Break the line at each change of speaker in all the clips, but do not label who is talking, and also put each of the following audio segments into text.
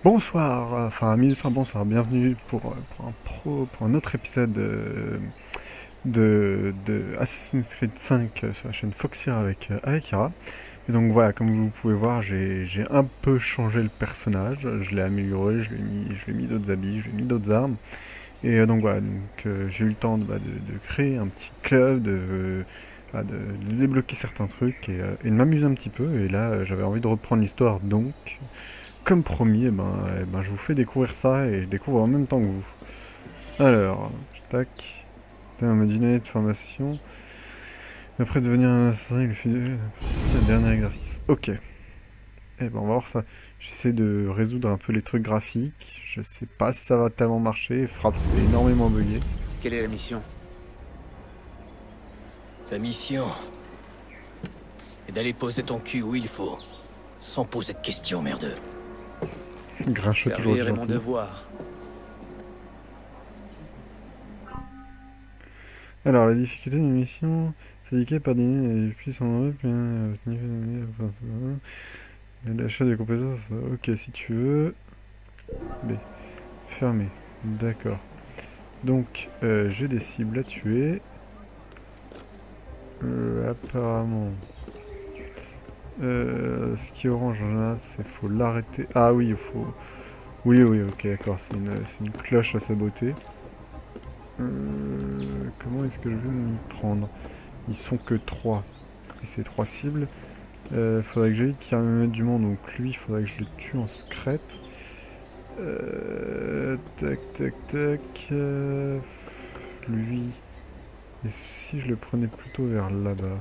Bonsoir, bonsoir, bienvenue pour un autre épisode de Assassin's Creed 5 sur la chaîne Foxir avec Ira. Et donc voilà, comme vous pouvez voir, j'ai un peu changé le personnage, je l'ai amélioré, je lui ai mis d'autres habits, je lui ai mis d'autres armes. Et donc voilà, j'ai eu le temps de créer un petit club, de débloquer certains trucs et de m'amuser un petit peu. Et là, j'avais envie de reprendre l'histoire, donc comme promis, je vous fais découvrir ça et je découvre en même temps que vous. Alors, tac, un mode dynamique de formation. Après devenir un assassin, il fait le dernier exercice. Ok, on va voir ça. J'essaie de résoudre un peu les trucs graphiques. Je sais pas si ça va tellement marcher. Frappe, c'est énormément bugué.
Quelle est la mission?
Ta mission est d'aller poser ton cul où il faut, sans poser de questions, merdeux.
Grincheux toujours
Servir est mon
gentil.
devoir.
Alors, la difficulté d'une mission, c'est indiqué par des lignes et puis son web, l'achat des compétences. Ok, si tu veux. B. Fermé. D'accord. Donc, j'ai des cibles à tuer. Apparemment. Ce qui est orange en général, c'est faut l'arrêter. Ah oui, il faut. Oui, oui, ok, d'accord. C'est une cloche à saboter. Comment est-ce que je vais m'y prendre? Ils sont que 3. Et c'est 3 cibles. Faudrait que j'aille tirer mettre du monde. Donc lui, il faudrait que je le tue en secrète. Tac, tac, tac. Lui. Et si je le prenais plutôt vers là-bas?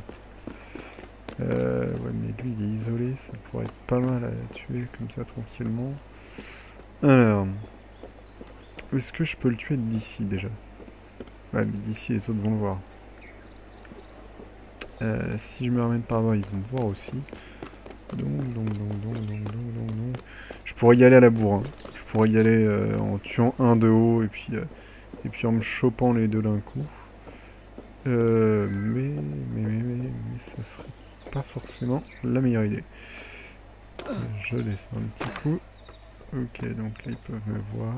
Ouais, mais lui, il est isolé. Ça pourrait être pas mal à tuer comme ça tranquillement. Alors. Est-ce que je peux le tuer d'ici déjà? Ouais, mais d'ici, les autres vont le voir. Si je me ramène par là, ils vont me voir aussi. Donc. Je pourrais y aller à la bourre. Hein. Je pourrais y aller en tuant un de haut et puis en me chopant les deux d'un coup. Mais ça serait pas forcément la meilleure idée. Je descends un petit coup. Ok, donc là ils peuvent me voir.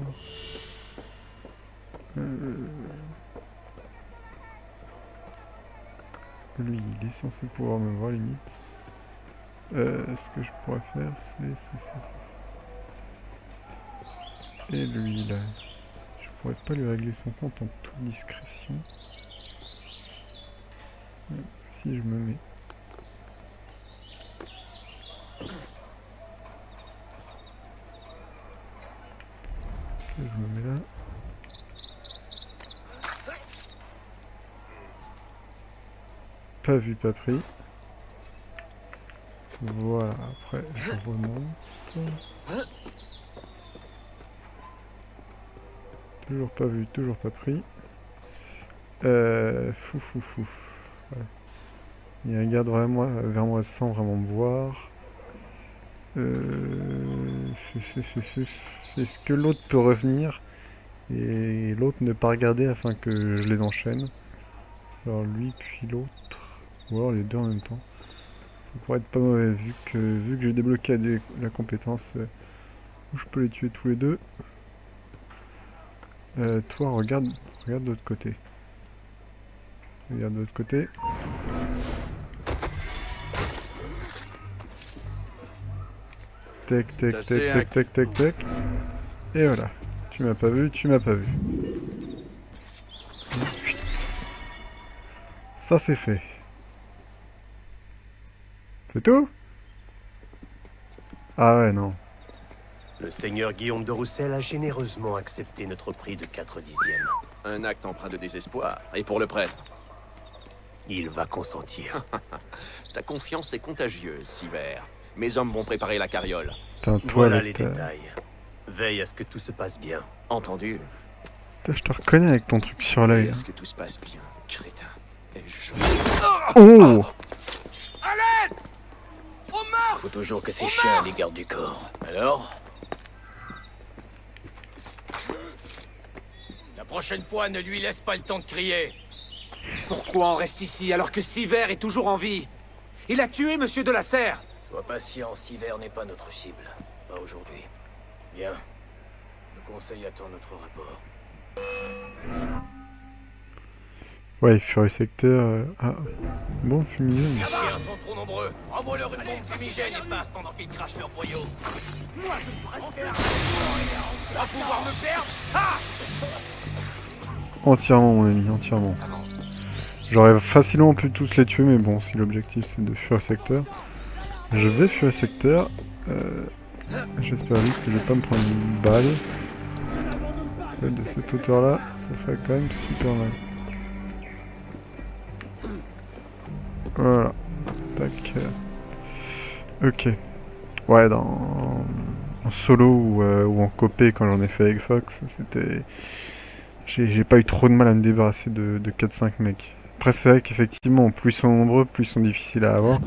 Lui, il est censé pouvoir me voir limite. Ce que je pourrais faire, c'est. Et lui là, je pourrais pas lui régler son compte en toute discrétion. Si je me mets. Ok, je me mets là. Pas vu, pas pris. Voilà, après je remonte. Toujours pas vu, toujours pas pris. Fou. Ouais. Il regarde vraiment vers moi sans vraiment me voir. Est-ce que l'autre peut revenir et l'autre ne pas regarder afin que je les enchaîne? Alors lui puis l'autre. Ou alors les deux en même temps. Ça pourrait être pas mauvais vu que j'ai débloqué la compétence où je peux les tuer tous les deux. Toi regarde de l'autre côté. Regarde de l'autre côté. Tac. Et voilà. Tu m'as pas vu, tu m'as pas vu. Ça c'est fait. C'est tout? Ah ouais, non.
Le seigneur Guillaume de Roussel a généreusement accepté notre prix de 4 dixièmes.
Un acte empreint de désespoir. Et pour le prêtre?
Il va consentir.
Ta confiance est contagieuse, Siver. Mes hommes vont préparer la carriole.
T'as un
Voilà
toilette.
les détails. Veille à ce que tout se passe bien.
Entendu.
Putain, je te reconnais avec ton truc sur l'œil.
Est-ce que tout se passe bien, crétin? Ai-je...
Oh!
Faut toujours que ces chiens les gardent du corps. Alors? La prochaine fois, ne lui laisse pas le temps de crier.
Pourquoi on reste ici alors que Siver est toujours en vie? Il a tué Monsieur de la Serre.
Sois patient, Siver n'est pas notre cible. Pas aujourd'hui. Bien. Le conseil attend notre rapport.
Ouais, Fury Secteur... Ah, bon, fumigène.
Les chiens sont trop nombreux. Envoie-leur une bombe fumigène et passe pendant qu'ils crachent leur boyau. Moi, je pourrais faire. Tu vas pouvoir me perdre. Ah!
Entièrement, mon ami, entièrement. J'aurais facilement pu tous les tuer, mais bon, si l'objectif c'est de Fury Secteur... Je vais Fury Secteur. J'espère juste que je vais pas me prendre une balle. De cette hauteur-là, ça fait quand même super mal. Voilà. Tac. Ok. Ouais, en solo ou en copé, quand j'en ai fait avec Fox, c'était... J'ai pas eu trop de mal à me débarrasser de 4-5 mecs. Après, c'est vrai qu'effectivement, plus ils sont nombreux, plus ils sont difficiles à avoir.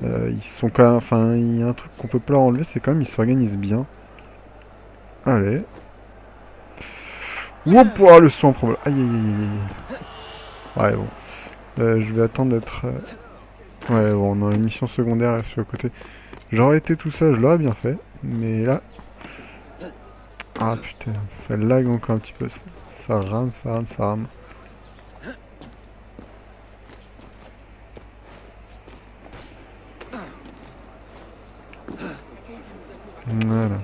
Ils sont quand même... Enfin, il y a un truc qu'on peut pas leur enlever, c'est quand même ils s'organisent bien. Allez. Woup, oh, le son problème. Aïe, aïe, aïe, aïe. Ouais, bon. Je vais attendre d'être... Ouais, bon, on a une mission secondaire là sur le côté. J'aurais été tout seul, je l'aurais bien fait. Mais là... Ah putain, ça lag encore un petit peu. Ça rame, ça rame, ça rame. Voilà.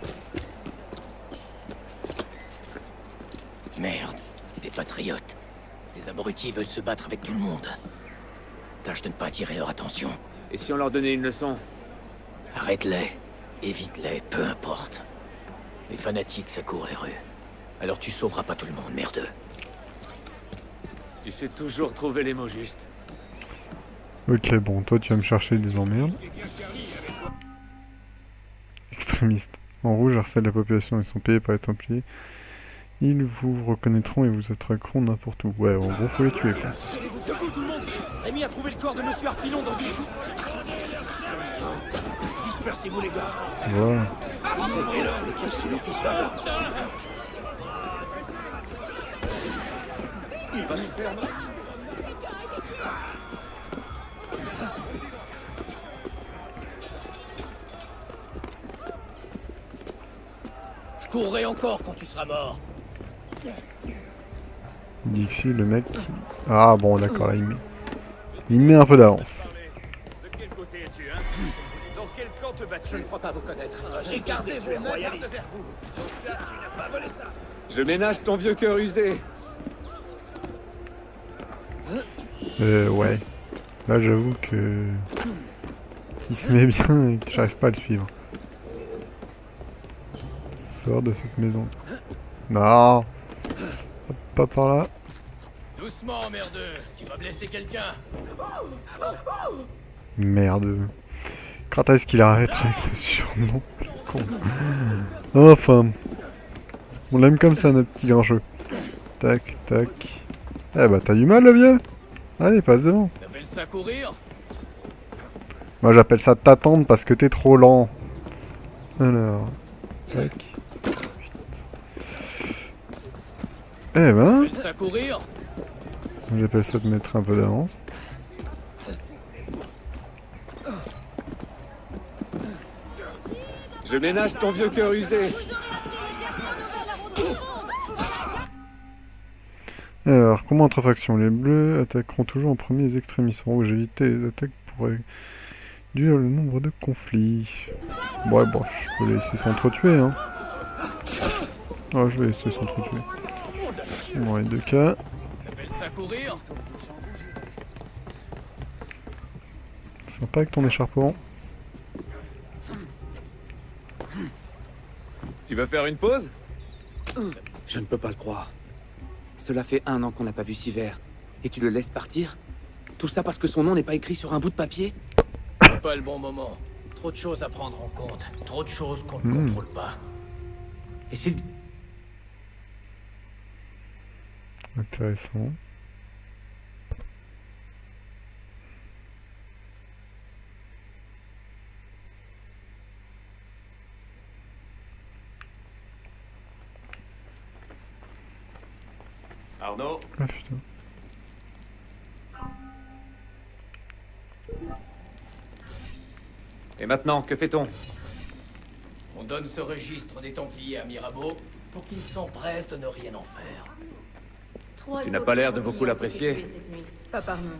Merde, des patriotes. Ces abrutis veulent se battre avec tout le monde. Tâche de ne pas attirer leur attention.
Et si on leur donnait une leçon?
Arrête-les, évite-les, peu importe. Les fanatiques, ça court les rues. Alors tu sauveras pas tout le monde, merdeux.
Tu sais toujours trouver les mots justes.
Ok, bon, toi tu vas me chercher des emmerdes. Extrémistes. En rouge, harcèlent la population, ils sont payés par les Templiers. Ils vous reconnaîtront et vous attraqueront n'importe où. Ouais, en gros, faut les tuer, quoi.
Debout tout le monde! Rémi a trouvé le corps de Monsieur Harpillon dans une... Dispersez-vous les gars!
Voilà.
Il va nous perdre!
Je courrai encore quand tu seras mort.
Dixie, le mec... Ah bon, d'accord, là, il met un peu d'avance.
De quel côté es-tu, hein? Dans quel camp te bats-tu?
Je ne crois pas vous connaître. Regardez vos mains vers vous.
Tu n'as pas volé ça! Je ménage ton vieux cœur usé!
Ouais. Là, j'avoue que... Il se met bien et que j'arrive pas à le suivre. Sors de cette maison. Non. Hop, pas par là.
Doucement, merdeux. Tu vas blesser quelqu'un.
Merde. Quand est-ce qu'il arrêterait avec ce surnom? Con. Enfin. On l'aime comme ça, notre petit grincheux. Tac, tac. Eh bah, t'as du mal, le vieux? Allez, passe devant.
T'appelles ça courir?
Moi, j'appelle ça t'attendre parce que t'es trop lent. Alors. Tac. Eh ben,
T'appelles ça courir?
j'appelle ça de mettre un peu d'avance.
Je ménage ton vieux cœur usé!
Alors, combat entre factions. Les bleus attaqueront toujours en premier les extrémistes. En rouge, éviter les attaques pour réduire le nombre de conflits. Ouais, bon, je peux les laisser s'entretuer, hein. Ah, je vais laisser s'entretuer. Bon, les deux cas.
T'appelles ça courir?
Sympa avec ton écharpement.
Tu veux faire une pause?
Je ne peux pas le croire. Cela fait 1 an qu'on n'a pas vu Siver. Et tu le laisses partir? Tout ça parce que son nom n'est pas écrit sur un bout de papier?
C'est pas le bon moment. Trop de choses à prendre en compte. Trop de choses qu'on ne contrôle pas.
Et s'il...
Intéressant.
Arnaud,
Ah putain.
Et maintenant, que fait-on?
On donne ce registre des Templiers à Mirabeau pour qu'il s'empresse de ne rien en faire.
Tu n'as pas l'air de beaucoup l'apprécier.
Pas par nom.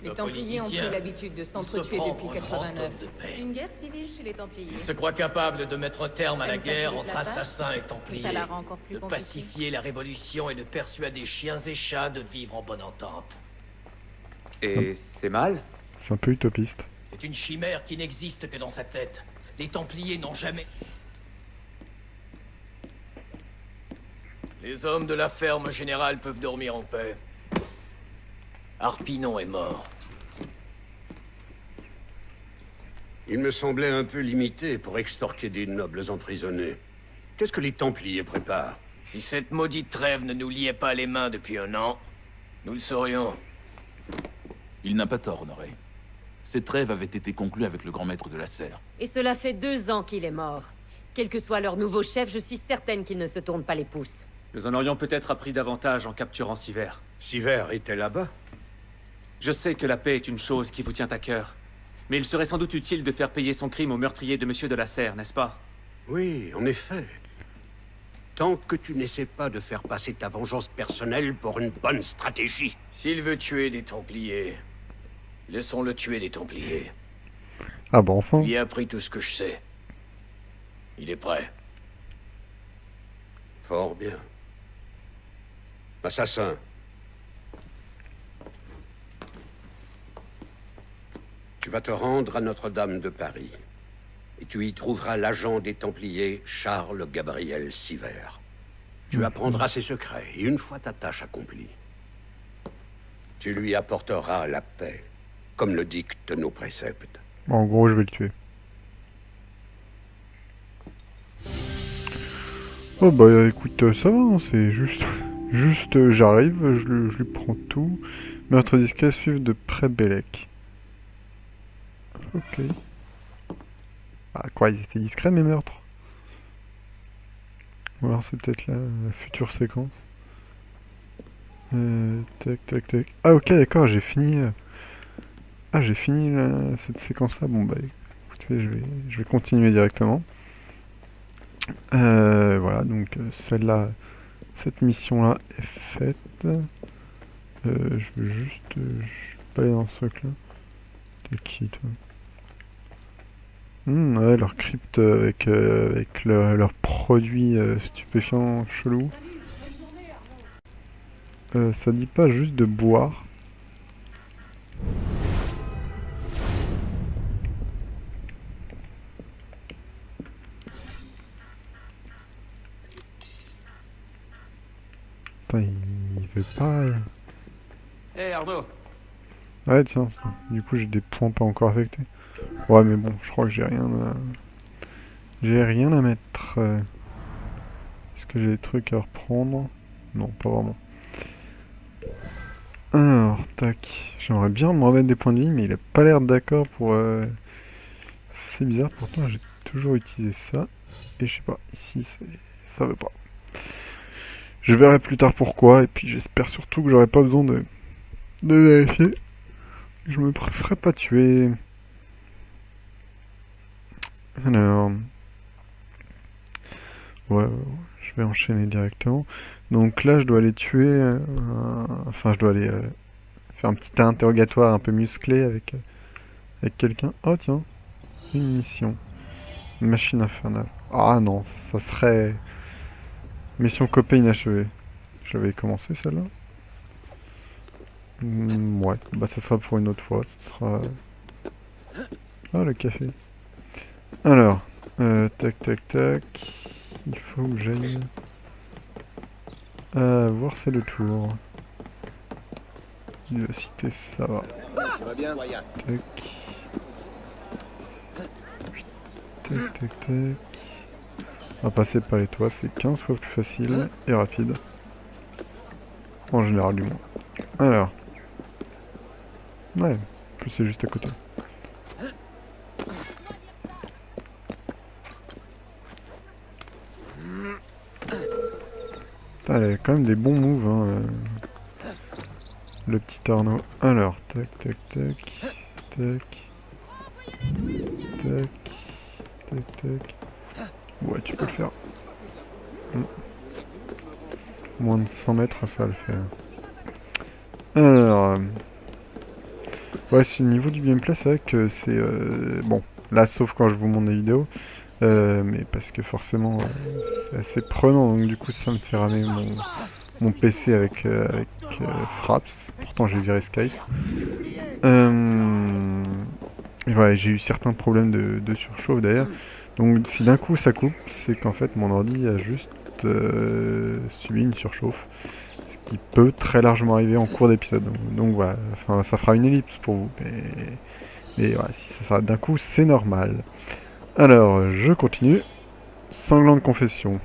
Les
Nos
Templiers ont
politiciens
pris l'habitude de
se
s'entretuer
prend
depuis
pour un grand
89.
homme de paix.
Une guerre civile chez les Templiers.
Il se croit capable de mettre un terme à
Ça
la
me
guerre
facilite
entre
la tâche,
assassins et
mais
Templiers,
ça la rend encore plus
de
compliquée.
pacifier la révolution et de persuader chiens et chats de vivre en bonne entente.
Et c'est mal?
C'est un peu utopiste.
C'est une chimère qui n'existe que dans sa tête. Les Templiers n'ont jamais... Les hommes de la ferme générale peuvent dormir en paix. Harpinon est mort.
Il me semblait un peu limité pour extorquer des nobles emprisonnés. Qu'est-ce que les Templiers préparent?
Si cette maudite trêve ne nous liait pas les mains depuis un an, nous le saurions.
Il n'a pas tort, Honoré. Cette trêve avait été conclue avec le grand maître de la Serre.
Et cela fait 2 ans qu'il est mort. Quel que soit leur nouveau chef, je suis certaine qu'ils ne se tournent pas les pouces.
Nous en aurions peut-être appris davantage en capturant Siver.
Siver était là-bas?
Je sais que la paix est une chose qui vous tient à cœur. Mais il serait sans doute utile de faire payer son crime au meurtrier de Monsieur de la Serre, n'est-ce pas?
Oui, en effet. Tant que tu n'essaies pas de faire passer ta vengeance personnelle pour une bonne stratégie.
S'il veut tuer des Templiers, laissons-le tuer des Templiers.
Ah bah enfin.
Il lui a appris tout ce que je sais. Il est prêt.
Fort bien. Assassin. Tu vas te rendre à Notre-Dame de Paris. Et tu y trouveras l'agent des Templiers, Charles Gabriel Siver. Tu apprendras ses secrets, et une fois ta tâche accomplie, tu lui apporteras la paix, comme le dictent nos préceptes.
En gros, je vais le tuer. Oh bah écoute, ça va, hein, c'est juste... Juste, j'arrive, je lui prends tout. Meurtre discret suivre de près Bellec. Ok. Ah quoi, ils étaient discrets mes meurtres? Ou alors c'est peut-être la future séquence. Tac tac tac. Ah ok d'accord, j'ai fini... Ah j'ai fini cette séquence là, bon bah écoutez, je vais continuer directement. Voilà, donc celle-là, cette mission-là est faite. Je veux juste... je vais pas aller dans ce truc-là. T'es qui toi? Ouais, leur crypte avec leurs produits stupéfiants chelous. Ça dit pas juste de boire. Putain, il veut pas...
Hé Arnaud,
Ouais tiens, ça. Du coup j'ai des points pas encore affectés. Ouais mais bon, je crois que j'ai rien à... J'ai rien à mettre. Est-ce que j'ai des trucs à reprendre? Non, pas vraiment. Alors, tac. J'aimerais bien me remettre des points de vie, mais il a pas l'air d'accord pour... C'est bizarre, pourtant j'ai toujours utilisé ça. Et je sais pas, ici ça veut pas. Je verrai plus tard pourquoi, et puis j'espère surtout que j'aurai pas besoin de vérifier. Je me ferai pas tuer. Alors... Ouais, je vais enchaîner directement. Donc là, je dois aller tuer... Enfin, je dois aller faire un petit interrogatoire un peu musclé avec quelqu'un. Oh tiens, une mission. Machine infernale. Ah non, ça serait... Mission copée inachevée. J'avais commencé celle-là. Ouais, bah ça sera pour une autre fois. Ça sera... Ah, le café. Alors, tac tac tac. Il faut que j'aille... voir c'est le tour. Vivacité, ça va.
Ça va bien, Wyatt?
Tac. Tac tac tac. On va passer par les toits, c'est 15 fois plus facile et rapide. En général du moins. Alors. Ouais, en plus c'est juste à côté. Putain, elle a quand même des bons moves, hein, le petit Arnaud. Alors, tac, tac, tac, tac, tac, tac, tac. Ouais, tu peux le faire. Moins de 100 mètres, ça va le faire. Alors... ouais, c'est au niveau du gameplay, c'est vrai que c'est... bon, là, sauf quand je vous montre des vidéos. Mais parce que forcément, c'est assez prenant, donc du coup, ça me fait ramer mon PC avec Fraps. Pourtant, j'ai viré Skype. Et voilà, j'ai eu certains problèmes de surchauffe d'ailleurs. Donc si d'un coup ça coupe, c'est qu'en fait mon ordi a juste subi une surchauffe. Ce qui peut très largement arriver en cours d'épisode. Donc voilà, enfin, ça fera une ellipse pour vous. Mais voilà, si ça s'arrête d'un coup, c'est normal. Alors, je continue. Sanglante confession.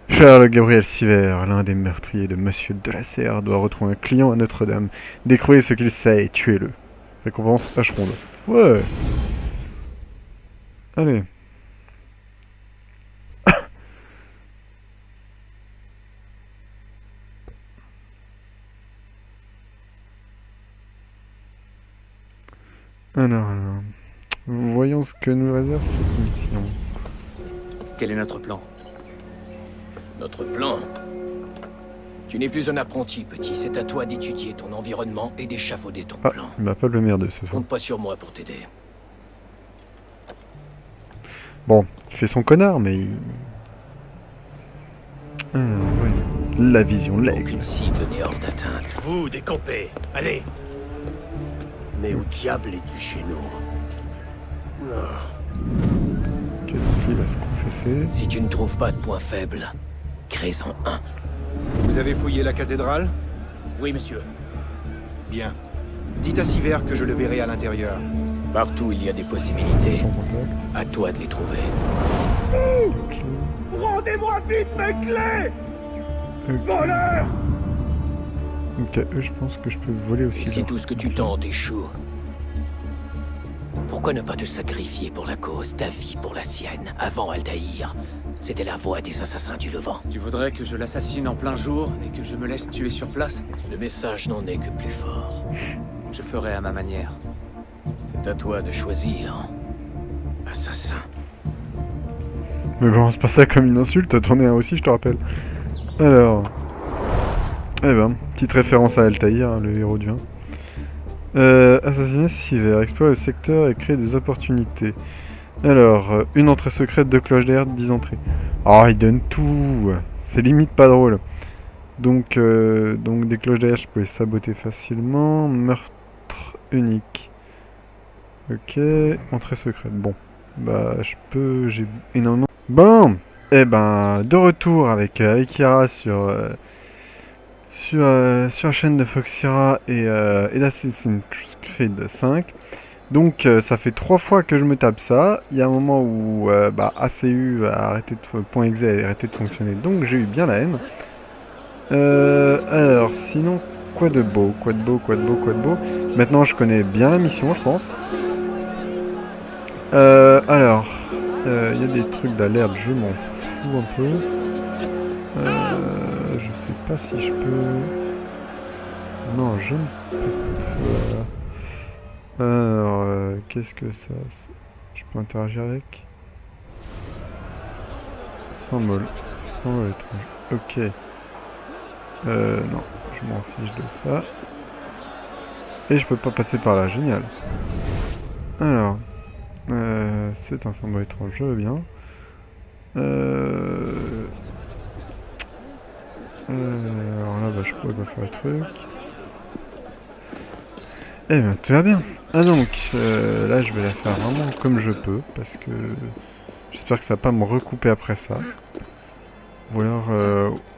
Charles Gabriel Siver, l'un des meurtriers de Monsieur de la Serre, doit retrouver un client à Notre-Dame. Découvrez ce qu'il sait et tuez-le. Récompense H-Ronde. Ouais. Allez. Alors. Voyons ce que nous réserve cette mission.
Quel est notre plan?
Notre plan? Tu n'es plus un apprenti, petit. C'est à toi d'étudier ton environnement et d'échafauder ton plan.
Il m'appelle le merdeux ce soir.
Compte pas sur moi pour t'aider.
Bon, il fait son connard, mais il... oui. La vision l'aigle.
Aucune cible n'est hors d'atteinte.
Vous, décampez. Allez. Mais où diable es-tu chez nous?
Ok, donc il va se confesser.
Si tu ne trouves pas de point faible, crée-en un.
Vous avez fouillé la cathédrale?
Oui, monsieur.
Bien. Dites à Siver que je le verrai à l'intérieur.
Partout il y a des possibilités.
Sans contact.
À toi de les trouver.
Rendez-moi vite mes clés!
Ok.
Voleur!
Donc à eux, je pense que je peux voler aussi.
Et si
là.
tout ce que tu tentes échoue, pourquoi ne pas te sacrifier pour la cause, ta vie pour la sienne, avant Altaïr? C'était la voix des assassins du Levant.
Tu voudrais que je l'assassine en plein jour et que je me laisse tuer sur place?
Le message n'en est que plus fort.
Je ferai à ma manière.
C'est à toi de choisir. Assassin.
Mais balance pas ça comme une insulte, t'en es un aussi, je te rappelle. Alors... eh ben, petite référence à Altaïr, hein, le héros du 1. Assassiner Siver, explorer le secteur et créer des opportunités. Alors, une entrée secrète, 2 cloches d'air, 10 entrées. Oh, il donne tout. C'est limite pas drôle. Donc des cloches d'air, je peux les saboter facilement. Meurtre unique. Ok, entrée secrète. Bon, bah je peux, j'ai énormément... Bon, eh ben, de retour avec Yara sur la chaîne de Foxira et d'Assassin's Creed 5. Donc ça fait 3 fois que je me tape ça. Il y a un moment où ACU a arrêté de .exe a arrêté de fonctionner, donc j'ai eu bien la haine. Alors sinon, quoi de beau. Maintenant je connais bien la mission, je pense. Alors, il y a des trucs d'alerte, je m'en fous un peu. Je sais pas si je peux... Non, je ne peux pas. Alors, qu'est-ce que ça... Je peux interagir avec? Symbole. Symbole étrange. Ok. Non, je m'en fiche de ça. Et je peux pas passer par là, génial. Alors... c'est un symbole étrange, je veux bien. Alors là, je pourrais pas faire le truc. Eh bien, tout va bien. Ah donc, là, je vais la faire vraiment comme je peux, parce que j'espère que ça va pas me recouper après ça. Ou alors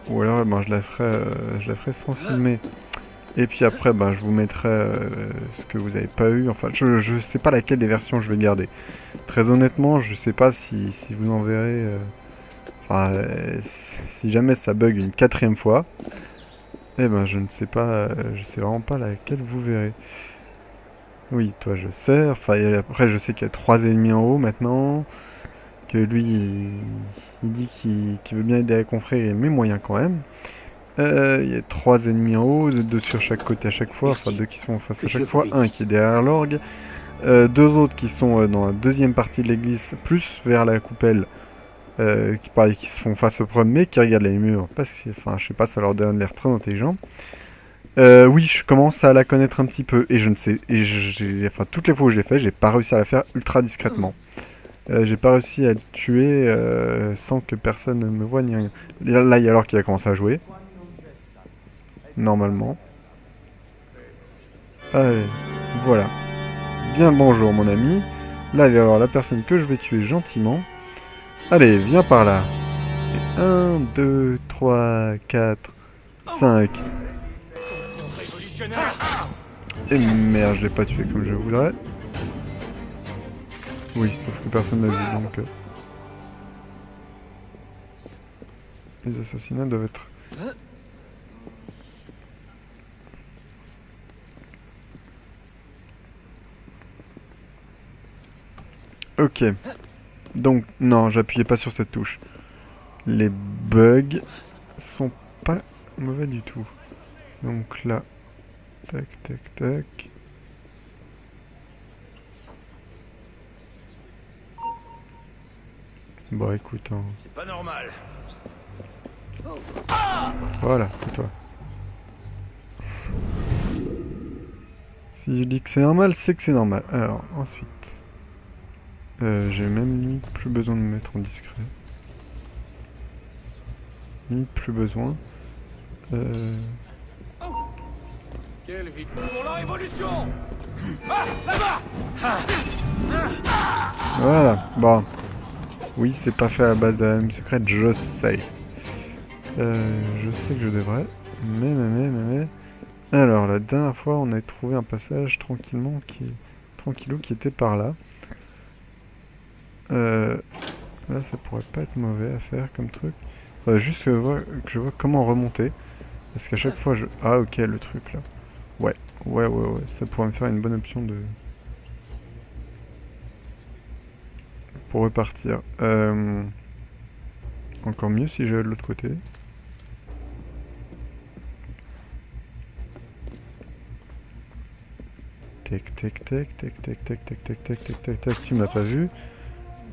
je la ferai sans filmer. Et puis après, je vous mettrai ce que vous n'avez pas eu. Enfin, je sais pas laquelle des versions je vais garder. Très honnêtement, je sais pas si vous en verrez... si jamais ça bug une 4e fois, eh ben je ne sais pas, je sais vraiment pas laquelle vous verrez. Oui, toi je sais. Enfin, après je sais qu'il y a 3 ennemis en haut maintenant. Que lui, il dit qu'il veut bien aider à confrère et mes moyens quand même. Il y a 3 ennemis en haut, 2 sur chaque côté à chaque fois, enfin 2 qui sont en face à chaque fois, un qui est derrière l'orgue, 2 autres qui sont dans la deuxième partie de l'église, plus vers la coupelle, pareil, qui se font face au problème, mais qui regardent les murs. Parce que, enfin, je sais pas, ça leur donne l'air très intelligent. Oui, je commence à la connaître un petit peu, et je ne sais, enfin, toutes les fois où je l'ai fait, j'ai pas réussi à la faire ultra discrètement. J'ai pas réussi à le tuer sans que personne ne me voie ni rien. Là, il y a alors qu'il a commencé à jouer. Normalement. Allez, voilà. Bien le bonjour, mon ami. Là, il va y avoir la personne que je vais tuer gentiment. Allez, viens par là. Et 1, 2, 3, 4, 5. Et merde, je l'ai pas tué comme je voudrais. Oui, sauf que personne n'a vu, donc... Les assassinats doivent être... Ok. Donc, non, j'appuyais pas sur cette touche. Les bugs sont pas mauvais du tout. Donc là... Tac, tac, tac... Bon, écoute, hein.
C'est pas normal.
Voilà, c'est toi. Si je dis que c'est normal, c'est que c'est normal. Alors, ensuite... j'ai même limite plus besoin de me mettre en discret. Limite plus besoin.
Quelle vie pour la révolution. Ah, là-bas.
Voilà, bon. Oui, c'est pas fait à la base de la même secrète, je sais. Je sais que je devrais. Mais... Alors, la dernière fois, on a trouvé un passage tranquillou qui était par là. Là, ça pourrait pas être mauvais à faire comme truc. Faudrait juste que je vois comment remonter. Parce qu'à chaque fois, je... Ah, ok, le truc, là. Ouais. Ça pourrait me faire une bonne option de... Pour repartir. Encore mieux si j'allais de l'autre côté. Tac, tu m'as pas vu.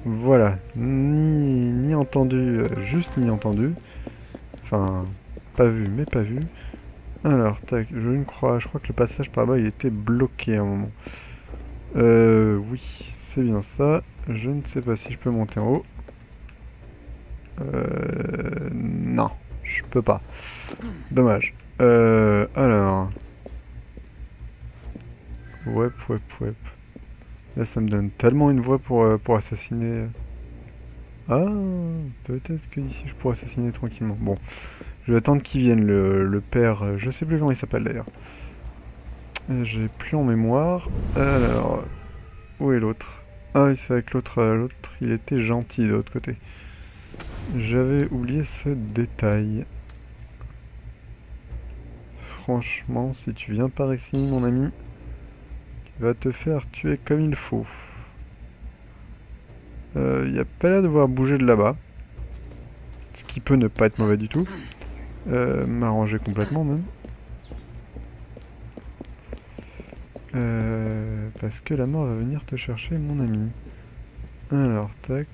Voilà. Ni entendu, juste ni entendu. Enfin, pas vu, mais pas vu. Alors, tac, je crois que le passage par là, il était bloqué à un moment. Oui, c'est bien ça. Je ne sais pas si je peux monter en haut. Non, je peux pas. Dommage. Alors... Wep. Là, ça me donne tellement une voie pour assassiner... Ah, peut-être que d'ici, je pourrais assassiner tranquillement. Bon, je vais attendre qu'il vienne, le père... Je sais plus comment il s'appelle, d'ailleurs. J'ai plus en mémoire. Alors... Où est l'autre? Ah oui, c'est avec l'autre, il était gentil de l'autre côté. J'avais oublié ce détail. Franchement, si tu viens par ici, mon ami, tu vas te faire tuer comme il faut. Il a pas l'air de devoir bouger de là-bas. Ce qui peut ne pas être mauvais du tout. M'arranger complètement, même. Parce que la mort va venir te chercher, mon ami. Alors, tac.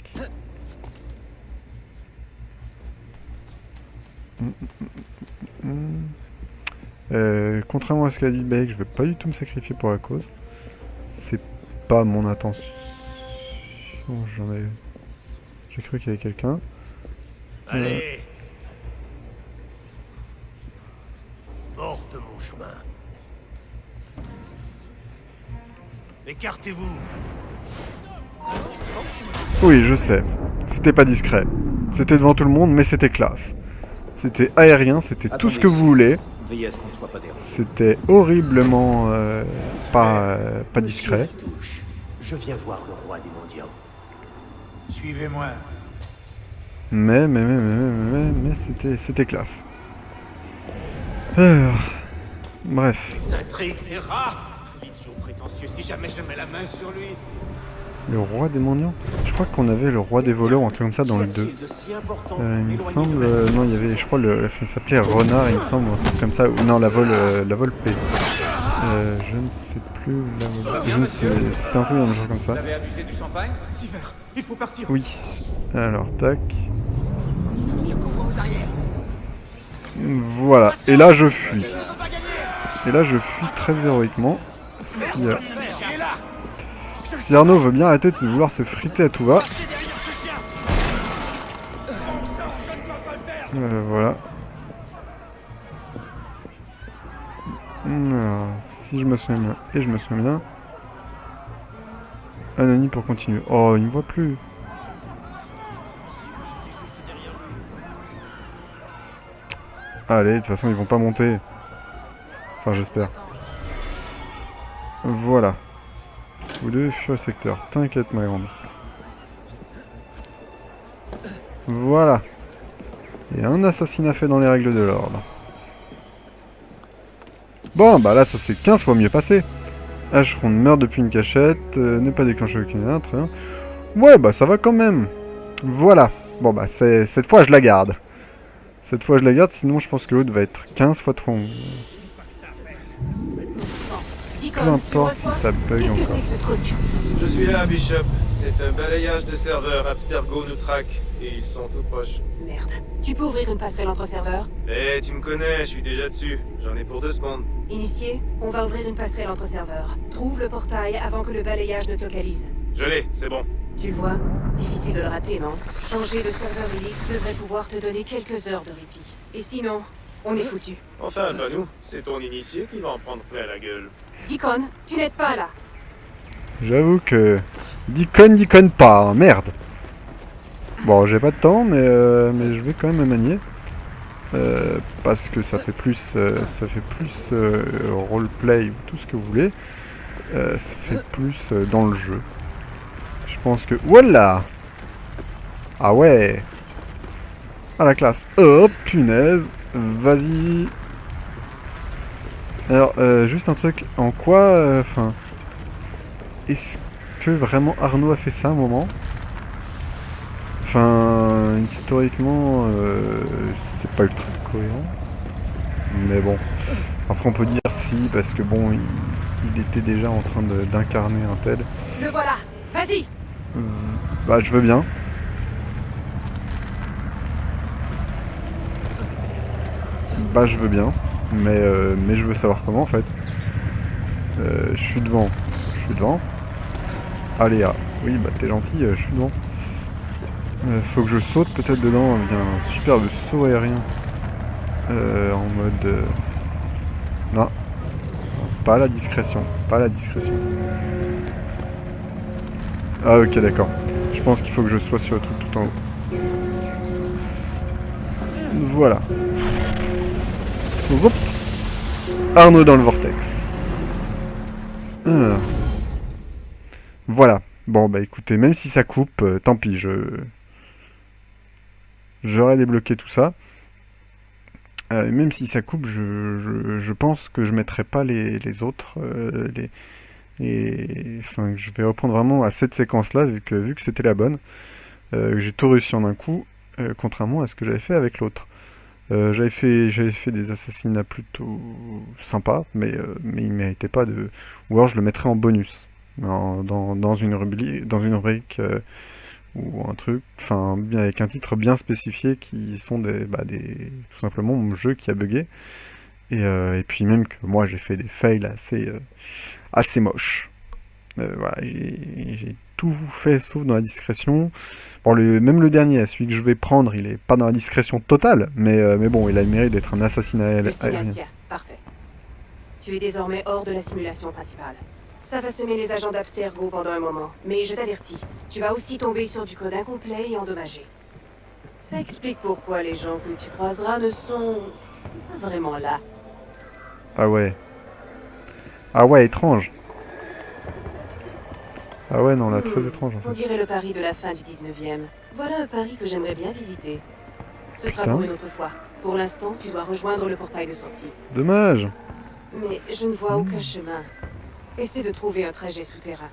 Contrairement à ce qu'a dit Beck, je vais pas du tout me sacrifier pour la cause. C'est pas mon intention. J'ai cru qu'il y avait quelqu'un.
Allez. Hors de mon chemin. Écartez-vous.
Oui, je sais. C'était pas discret. C'était devant tout le monde, mais c'était classe. C'était aérien, c'était tout ce que vous voulez.
Veillez à ce qu'on ne soit pas dérangé.
C'était horriblement pas discret.
Je viens voir le roi des mendiants.
Suivez-moi.
Mais c'était classe. Bref.
Les intrigues des rats. Il est toujours prétentieux si jamais je mets la main sur lui.
Le roi des mendiants? Je crois qu'on avait le roi des voleurs ou un truc comme ça dans le 2. Il me semble... non, il y avait... Je crois il s'appelait Renard, il me semble, ou un truc comme ça. Ou non, la Volpe. Je ne sais plus là. Je ne sais. C'était un peu un genre comme ça.
Vous avez abusé du champagne?
Siver, il faut partir.
Oui. Alors, tac.
Je couvre vos arrières.
Voilà. Et là, je fuis. Et là, je fuis très héroïquement. Si Arnaud veut bien arrêter de vouloir se friter à tout va. Voilà. Alors, si je me souviens bien, et je me souviens bien. Anani pour continuer. Oh, il me voit plus. Allez, de toute façon, ils vont pas monter. Enfin, j'espère. Voilà. Vous devez fuir le secteur. T'inquiète, ma grande. Voilà. Et un assassinat fait dans les règles de l'ordre. Bon, bah là, ça s'est 15 fois mieux passé. Acheron meurt depuis une cachette. Ne pas déclencher aucune arme. Très bien. Ouais, bah ça va quand même. Voilà. Bon, bah cette fois, je la garde. Cette fois, je la garde. Sinon, je pense que l'autre va être 15 fois trop long. Peu importe si ça bug encore.
Je suis là, Bishop. C'est un balayage de serveurs. Abstergo nous traque. Et ils sont tout proches.
Merde. Tu peux ouvrir une passerelle entre serveurs?
Eh, tu me connais, je suis déjà dessus. J'en ai pour 2 secondes.
Initié, on va ouvrir une passerelle entre serveurs. Trouve le portail avant que le balayage ne te localise.
Je l'ai, c'est bon.
Tu le vois? Difficile de le rater, non? Changer de serveur Helix devrait pouvoir te donner quelques heures de répit. Et sinon, on est foutu.
Enfin, pas nous. C'est ton initié qui va en prendre plein la gueule.
Deacon, tu n'aides pas là.
J'avoue que... Deacon pas, hein, merde. Bon, j'ai pas de temps, mais je vais quand même me manier. Parce que ça fait plus, roleplay ou tout ce que vous voulez. Ça fait plus dans le jeu. Je pense que... Voilà. Ah ouais. Ah la classe. Oh, punaise. Vas-y. Alors, juste un truc. En quoi... Enfin... Est-ce que vraiment Arnaud a fait ça à un moment? Enfin, historiquement, c'est pas ultra cohérent. Mais bon. Après, on peut dire si, parce que bon, il était déjà en train d'incarner un tel.
Le voilà. Vas-y.
Bah, je veux bien. Bah, je veux bien. Mais je veux savoir comment, en fait. Je suis devant. Je suis devant. Allez, ah. Oui, bah, t'es gentil, je suis devant. Faut que je saute peut-être dedans, il y a un superbe saut aérien. En mode... Non. Pas la discrétion, pas la discrétion. Ah ok d'accord. Je pense qu'il faut que je sois sur le truc tout en haut. Voilà. Zop. Arnaud dans le vortex. Alors. Voilà. Bon bah écoutez, même si ça coupe, tant pis, j'aurais débloqué tout ça. Même si ça coupe, je pense que je mettrai pas les autres. Enfin, je vais reprendre vraiment à cette séquence-là, vu que c'était la bonne. J'ai tout réussi en un coup, contrairement à ce que j'avais fait avec l'autre. J'avais fait des assassinats plutôt sympas, mais ils méritaient pas de... Ou alors je le mettrais en bonus, dans une rubrique... ou un truc, enfin, bien avec un titre bien spécifié qui sont tout simplement mon jeu qui a bugué. Et puis même que moi j'ai fait des fails assez moches. Voilà, j'ai tout fait sauf dans la discrétion. Bon, même le dernier, celui que je vais prendre, il est pas dans la discrétion totale, mais bon, il a le mérite d'être un assassinat aérien.
Tiens, parfait. Tu es désormais hors de la simulation principale. Ça va semer les agents d'Abstergo pendant un moment, mais je t'avertis, tu vas aussi tomber sur du code incomplet et endommagé. Ça explique pourquoi les gens que tu croiseras ne sont pas vraiment là.
Ah ouais. Ah ouais, étrange. Ah ouais, non, là, très étrange en
On
fait.
dirait le Paris de la fin du 19e. Voilà un Paris que j'aimerais bien visiter. Ce sera
Putain.
pour une autre fois. Pour l'instant, tu dois rejoindre le portail de sortie.
Dommage.
Mais je ne vois aucun chemin. Essaie de trouver un trajet souterrain.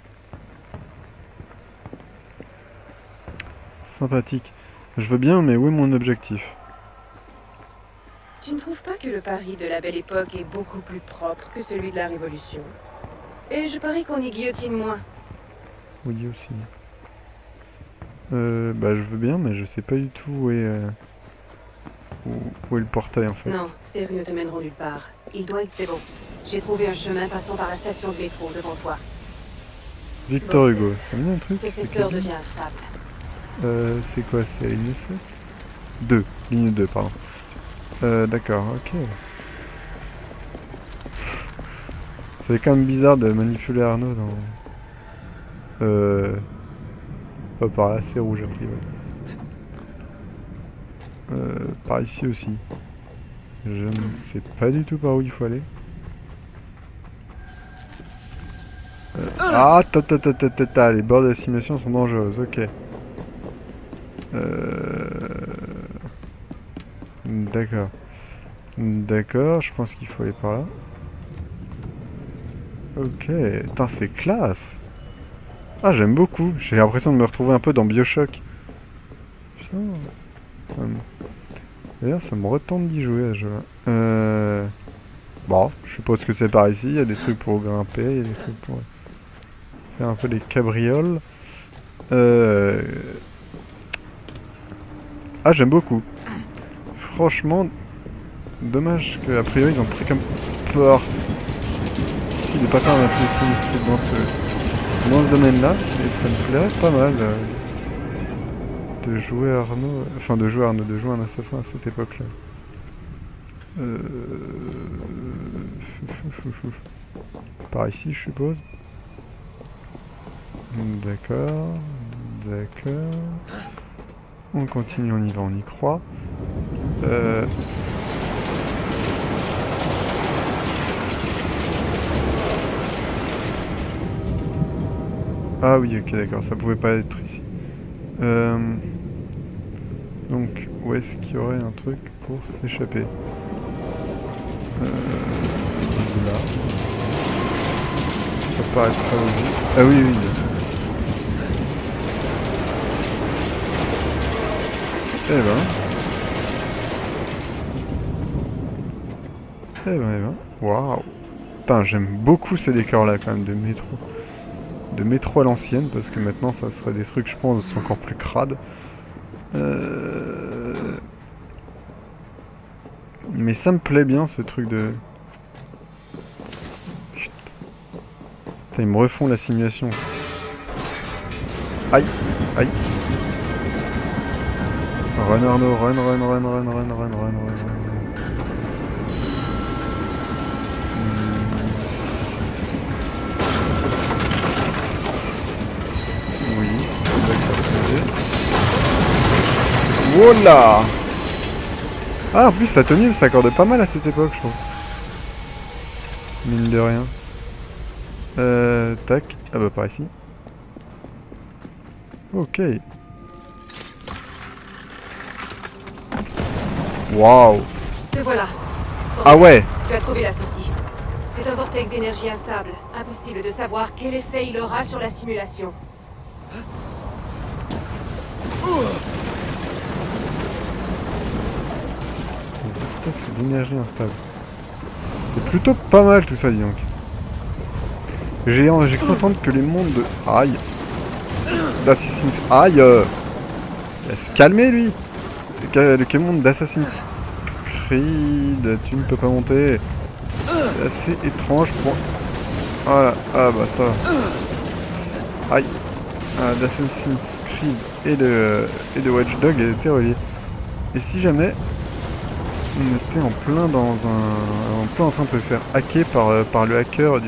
Sympathique. Je veux bien, mais où est mon objectif?
Tu ne trouves pas que le Paris de la Belle Époque est beaucoup plus propre que celui de la Révolution? Et je parie qu'on y guillotine moins.
Oui, aussi. Bah, je veux bien, mais je sais pas du tout où est, où est le portail, en fait.
Non, ces rues ne te mèneront nulle part. Il doit être... C'est bon. J'ai trouvé un chemin passant par la station de métro devant toi.
Victor Hugo, ça me dit un truc?
Ce
c'est
secteur
quel-
devient instable.
C'est quoi? C'est la ligne 7? 2. Ligne 2, pardon. D'accord, ok. C'est quand même bizarre de manipuler Arnaud dans... Pas par là, c'est rouge a priori. Par ici aussi. Je ne sais pas du tout par où il faut aller. Ah, les bords de la simulation sont dangereuses, ok. D'accord. D'accord, je pense qu'il faut aller par là. Ok, putain, c'est classe. Ah, j'aime beaucoup. J'ai l'impression de me retrouver un peu dans BioShock. Putain. D'ailleurs, ça me retente d'y jouer à ce jeu-là. Bon, je suppose que c'est par ici. Il y a des trucs pour grimper, il y a des trucs pour faire un peu des cabrioles. Ah, j'aime beaucoup. Franchement, dommage qu'a priori ils ont pris comme parti de pas faire un Assassin's Creed dans ce domaine-là, et ça me plairait pas mal de jouer Arnaud, de jouer un assassin à cette époque-là. Par ici, je suppose. D'accord, d'accord. On continue, on y va, on y croit. Ah oui, ok, d'accord, ça pouvait pas être ici. Donc, où est-ce qu'il y aurait un truc pour s'échapper? Là. Ça paraît très logique. Ah oui, oui, bien sûr. Eh ben. Waouh. Putain, j'aime beaucoup ces décors-là, quand même, de métro. De métro à l'ancienne, parce que maintenant, ça serait des trucs, je pense, encore plus crades. Mais ça me plaît bien, ce truc de... Putain. Putain, ils me refont la simulation. Aïe. Aïe. Run Arnaud, run. Oui, voilà. Ah, en plus sa tenue s'accorde pas mal à cette époque, je trouve. Mine de rien. Tac. Ah bah par ici. Ok. Waouh.
Te voilà.
Ah ouais.
Tu as trouvé la sortie. C'est un vortex d'énergie instable. Impossible de savoir quel effet il aura sur la simulation.
Vortex d'énergie instable. C'est plutôt pas mal tout ça, dis donc. J'ai cru entendre que les mondes de... Aïe. D'Assassin's... Aïe. Il va se calmer lui. Le monde d'Assassin's Creed, tu ne peux pas monter. C'est assez étrange pour... Voilà, ah bah ça. Aïe. D'Assassin's Creed et de Watch Dogs étaient reliés. Et si jamais on était en plein en train de se faire hacker par le hacker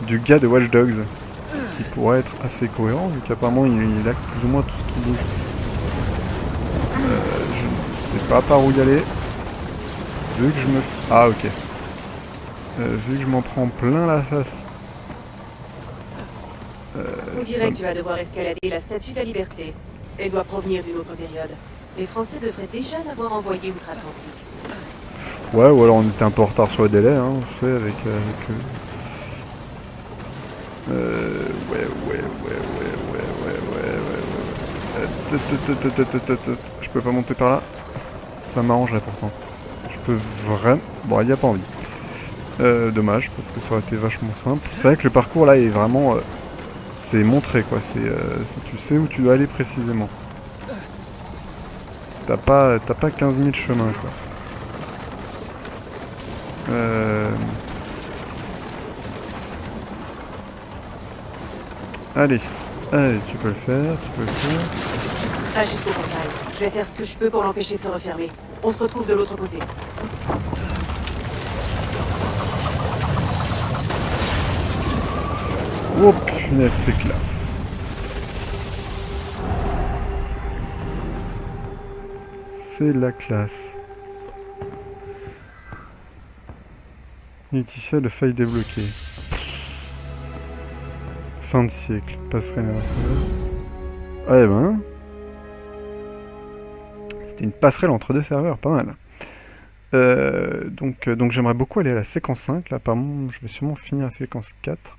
du gars de Watch Dogs, ce qui pourrait être assez cohérent vu qu'apparemment il hack plus ou moins tout ce qui bouge. Je ne sais pas par où y aller. Vu que je me... Ah ok. Vu que je m'en prends plein la face.
On dirait que tu vas devoir escalader la Statue de la Liberté. Elle doit provenir d'une autre période. Les Français devraient déjà l'avoir envoyée outre-Atlantique.
Ouais, ou alors on était un peu en retard sur le délai, hein, on fait avec Je peux pas monter par là. Ça m'arrangerait pourtant. Je peux vraiment... Bon, il n'y a pas envie. Dommage, parce que ça aurait été vachement simple. C'est vrai que le parcours là est vraiment... c'est montré quoi, tu sais où tu dois aller précisément. T'as pas 15 000 chemins quoi. Allez, tu peux le faire,
Pas jusqu'au portail. Je vais faire ce que je peux pour l'empêcher de se refermer. On se retrouve de l'autre côté.
Oh punaise, c'est classe. C'est la classe. Laetitia, le faille débloqué. Fin de siècle. Passerelle à ouais ben. C'était une passerelle entre deux serveurs, pas mal. Donc j'aimerais beaucoup aller à la séquence 5. Là, apparemment, je vais sûrement finir la séquence 4.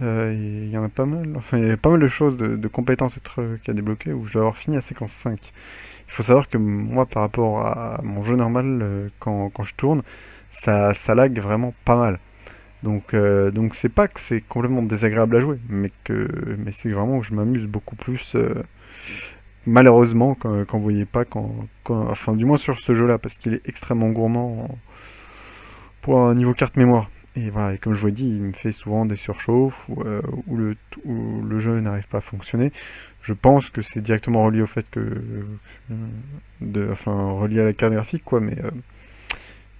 Il y en a pas mal. Enfin, il y a pas mal de choses, de compétences et trucs à débloquer où je dois avoir fini la séquence 5. Il faut savoir que moi, par rapport à mon jeu normal, quand je tourne, ça lag vraiment pas mal. Donc c'est pas que c'est complètement désagréable à jouer, mais c'est vraiment que je m'amuse beaucoup plus. Malheureusement, quand vous voyez pas, enfin du moins sur ce jeu-là, parce qu'il est extrêmement gourmand pour un niveau carte mémoire. Et voilà, et comme je vous l'ai dit, il me fait souvent des surchauffes où le jeu n'arrive pas à fonctionner. Je pense que c'est directement relié au fait enfin relié à la carte graphique, quoi, mais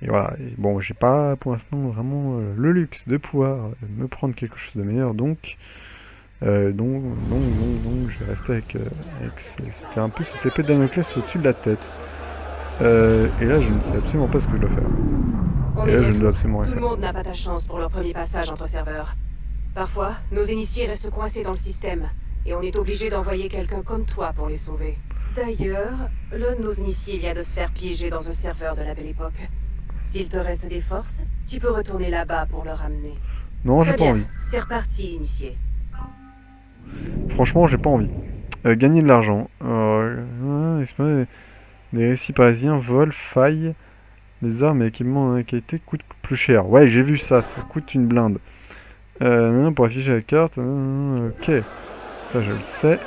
et voilà. Et bon, j'ai pas pour l'instant vraiment le luxe de pouvoir me prendre quelque chose de meilleur, donc je vais rester avec c'était un peu cette épée de Damoclès au-dessus de la tête. Et là, je ne sais absolument pas ce que je dois faire. Et là, je ne dois absolument rien
Tout
faire.
le monde n'a pas ta chance pour leur premier passage entre serveurs. Parfois, nos initiés restent coincés dans le système, et on est obligé d'envoyer quelqu'un comme toi pour les sauver. D'ailleurs, l'un de nos initiés vient de se faire piéger dans un serveur de la Belle Époque. S'il te reste des forces, tu peux retourner là-bas pour le ramener.
Non, j'ai
Très
pas
bien,
envie.
c'est reparti, initié.
Franchement, j'ai pas envie. Gagner de l'argent. Les récits parisiens, vol, failles, les armes et équipements qui qualité coûtent plus cher. Ouais, j'ai vu ça, ça coûte une blinde. Pour afficher la carte, ok. Ça, je le sais.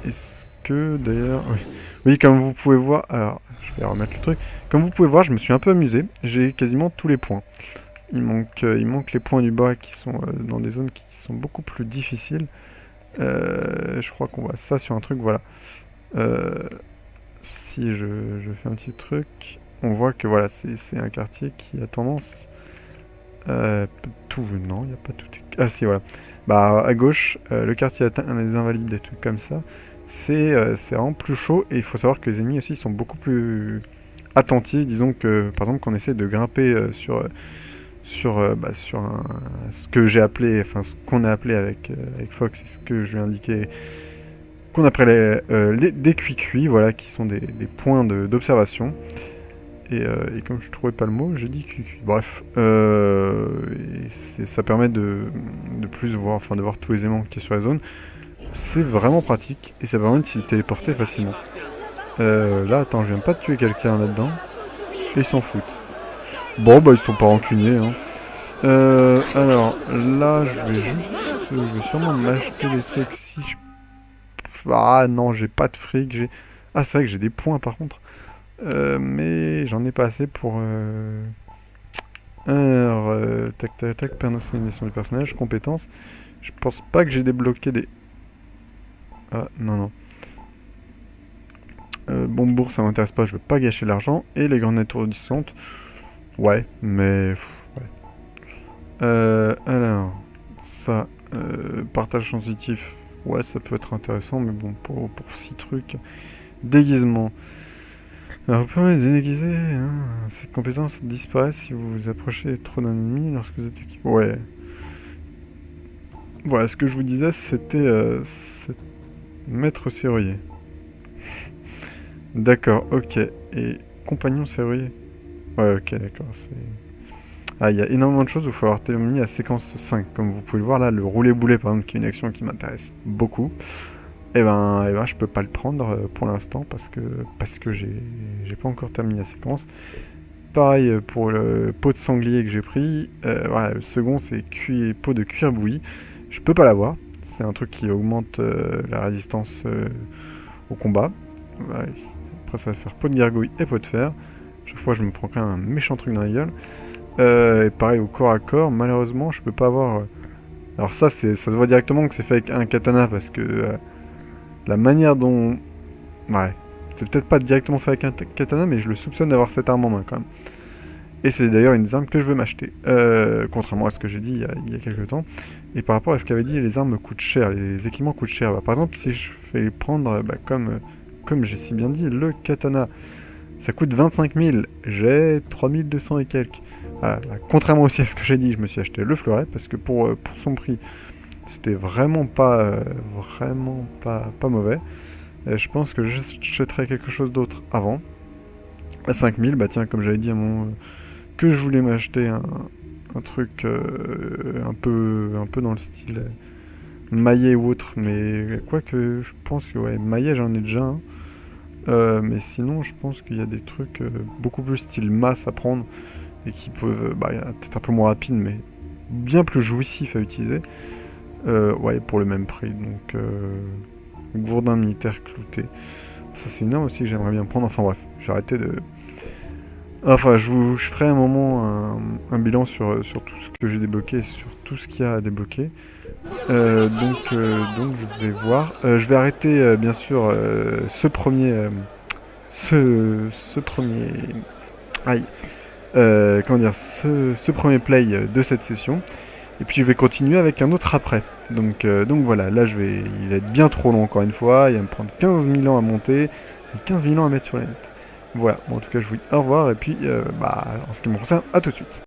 Est-ce que, d'ailleurs... Oui, comme vous pouvez voir... Alors, je vais remettre le truc. Comme vous pouvez voir, je me suis un peu amusé. J'ai quasiment tous les points. Il manque les points du bas qui sont dans des zones qui sont beaucoup plus difficiles. Je crois qu'on voit ça sur un truc, voilà. Si je fais un petit truc, on voit que voilà, c'est un quartier qui a tendance... tout... Non, il n'y a pas tout... Ah si, voilà. Bah, à gauche, le quartier atteint les invalides, des trucs comme ça. C'est vraiment plus chaud, et il faut savoir que les ennemis aussi sont beaucoup plus attentifs. Disons que, par exemple, qu'on essaie de grimper sur ce que j'ai appelé, enfin ce qu'on a appelé avec Fox, et ce que je lui ai indiqué, qu'on appelait des cuits-cuits, voilà, qui sont des points d'observation. Et comme je trouvais pas le mot, j'ai dit cuits-cuits. Bref, ça permet de plus voir, enfin de voir tous les éléments qui sont sur la zone. C'est vraiment pratique, et ça permet de s'y téléporter facilement. Là, attends, je viens pas de tuer quelqu'un là-dedans, et ils s'en foutent. Bon, bah ils sont pas rancuniers, hein. Alors, là, je vais sûrement m'acheter des trucs si je... Ah non, j'ai pas de fric, Ah, c'est vrai que j'ai des points par contre. Mais j'en ai pas assez pour... Alors, tac, personnalisation du personnage, compétences. Je pense pas que j'ai débloqué des... Ah, non. Bombour, ça m'intéresse pas, je veux pas gâcher l'argent. Et les grenades étourdissantes, ouais, mais... ouais. Alors, ça, partage sensitif, ouais, ça peut être intéressant, mais bon, pour 6 trucs. Déguisement. Alors, vous pouvez déguiser, hein. Cette compétence disparaît si vous vous approchez trop d'un ennemi lorsque vous êtes équipé. Ouais. Voilà, ce que je vous disais, c'était maître serrurier. D'accord, ok. Et compagnon serrurier. Ouais, ok, d'accord, Ah, il y a énormément de choses où il faut avoir terminé la séquence 5. Comme vous pouvez le voir là, le rouler-boulet par exemple, qui est une action qui m'intéresse beaucoup. et ben je peux pas le prendre pour l'instant parce que j'ai pas encore terminé la séquence. Pareil pour le pot de sanglier que j'ai pris. Voilà, le second c'est pot de cuir bouilli. Je peux pas l'avoir. C'est un truc qui augmente la résistance au combat. Voilà, après ça va faire pot de gargouille et pot de fer. Chaque fois je me prends quand même un méchant truc dans la gueule. Et pareil au corps à corps, malheureusement je peux pas avoir... Alors ça se voit directement que c'est fait avec un katana parce que la manière dont... Ouais, c'est peut-être pas directement fait avec un katana mais je le soupçonne d'avoir cette arme en main quand même. Et c'est d'ailleurs une des armes que je veux m'acheter, contrairement à ce que j'ai dit il y a quelques temps. Et par rapport à ce qu'avait dit, les armes coûtent cher, les équipements coûtent cher. Bah, par exemple, si je fais prendre, comme j'ai si bien dit, le katana, ça coûte 25 000, j'ai 3200 et quelques. Voilà, contrairement aussi à ce que j'ai dit, je me suis acheté le fleuret, parce que pour son prix, c'était vraiment pas mauvais. Je pense que j'achèterais quelque chose d'autre avant. À 5000, bah tiens, comme j'avais dit à que je voulais m'acheter un truc un peu dans le style maillet ou autre, mais quoique je pense que ouais, maillet j'en ai déjà un, mais sinon je pense qu'il y a des trucs beaucoup plus style masse à prendre et qui peuvent, peut-être un peu moins rapide mais bien plus jouissif à utiliser, ouais, pour le même prix. Donc gourdin militaire clouté, ça c'est une arme aussi que j'aimerais bien prendre. Enfin bref, j'ai arrêté de... Enfin, je ferai un moment un bilan sur tout ce que j'ai débloqué, sur tout ce qu'il y a à débloquer. Donc je vais voir. Je vais arrêter bien sûr ce premier play de cette session. Et puis je vais continuer avec un autre après. Donc voilà, là il va être bien trop long encore une fois. Il va me prendre 15 000 ans à monter et 15 000 ans à mettre sur la net. Voilà, bon, en tout cas je vous dis au revoir et puis en ce qui me concerne, à tout de suite.